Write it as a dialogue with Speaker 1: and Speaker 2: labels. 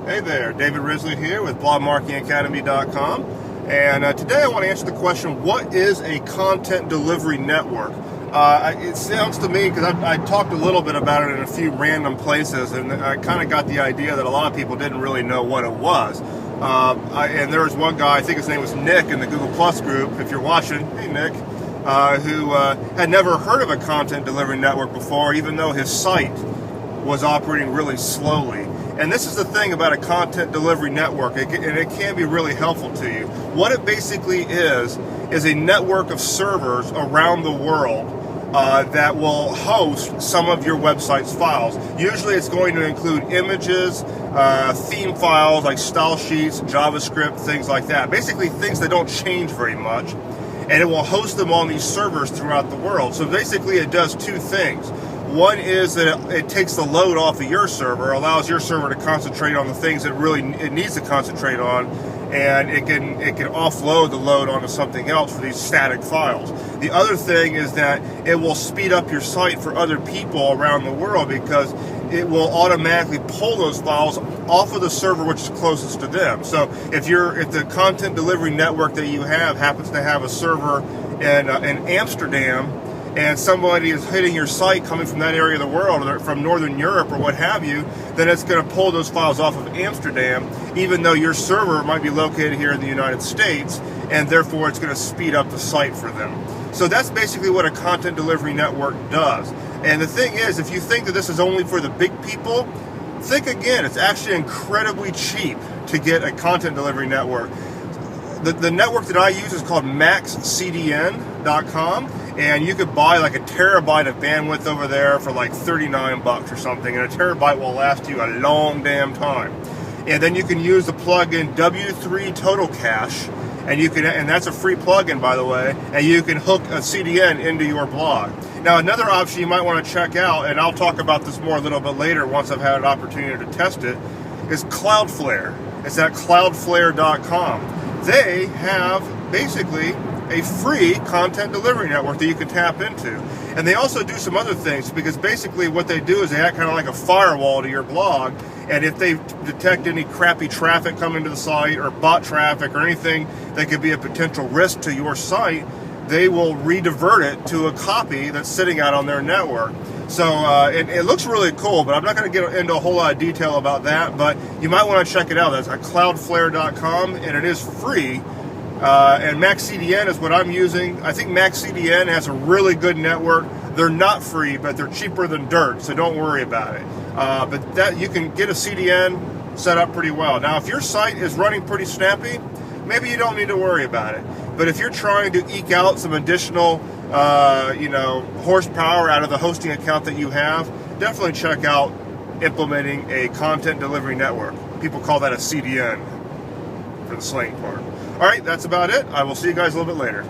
Speaker 1: Hey there, David Risley here with blogmarketingacademy.com, and today I want to answer the question, what is a content delivery network? It sounds to me, because I talked a little bit about it in a few random places, and I kind of got the idea that a lot of people didn't really know what it was. And there was one guy, I think his name was Nick, in the Google Plus group, if you're watching, hey Nick, who had never heard of a content delivery network before, even though his site was operating really slowly. And this is the thing about a content delivery network, and it can be really helpful to you. What it basically is a network of servers around the world that will host some of your website's files. Usually it's going to include images, theme files like style sheets, JavaScript, things like that. Basically things that don't change very much. And it will host them on these servers throughout the world. So basically it does two things. One is that it takes the load off of your server, allows your server to concentrate on the things that really it needs to concentrate on, and it can offload the load onto something else for these static files. The other thing is that it will speed up your site for other people around the world, because it will automatically pull those files off of the server which is closest to them. So if the content delivery network that you have happens to have a server in Amsterdam, and somebody is hitting your site coming from that area of the world, or from Northern Europe or what have you, then it's going to pull those files off of Amsterdam, even though your server might be located here in the United States, and therefore it's going to speed up the site for them. So that's basically what a content delivery network does. And the thing is, if you think that this is only for the big people, think again. It's actually incredibly cheap to get a content delivery network. The network that I use is called maxcdn.com, and you could buy like a terabyte of bandwidth over there for like $39 or something, and a terabyte will last you a long damn time. And then you can use the plugin W3 Total Cache, and that's a free plugin, by the way, and you can hook a CDN into your blog. Now, another option you might want to check out, and I'll talk about this more a little bit later once I've had an opportunity to test it, is Cloudflare. It's at cloudflare.com. They have basically a free content delivery network that you can tap into. And they also do some other things, because basically what they do is they act kind of like a firewall to your blog, and if they detect any crappy traffic coming to the site, or bot traffic, or anything that could be a potential risk to your site, they will redivert it to a copy that's sitting out on their network. So it looks really cool, but I'm not going to get into a whole lot of detail about that, but you might want to check it out. That's at cloudflare.com, and it is free. And MaxCDN is what I'm using. I think MaxCDN has a really good network. They're not free, but they're cheaper than dirt, so don't worry about it. But that you can get a CDN set up pretty well. Now, if your site is running pretty snappy, maybe you don't need to worry about it. But if you're trying to eke out some additional, horsepower out of the hosting account that you have, definitely check out implementing a content delivery network. People call that a CDN for the slang part. All right, that's about it. I will see you guys a little bit later.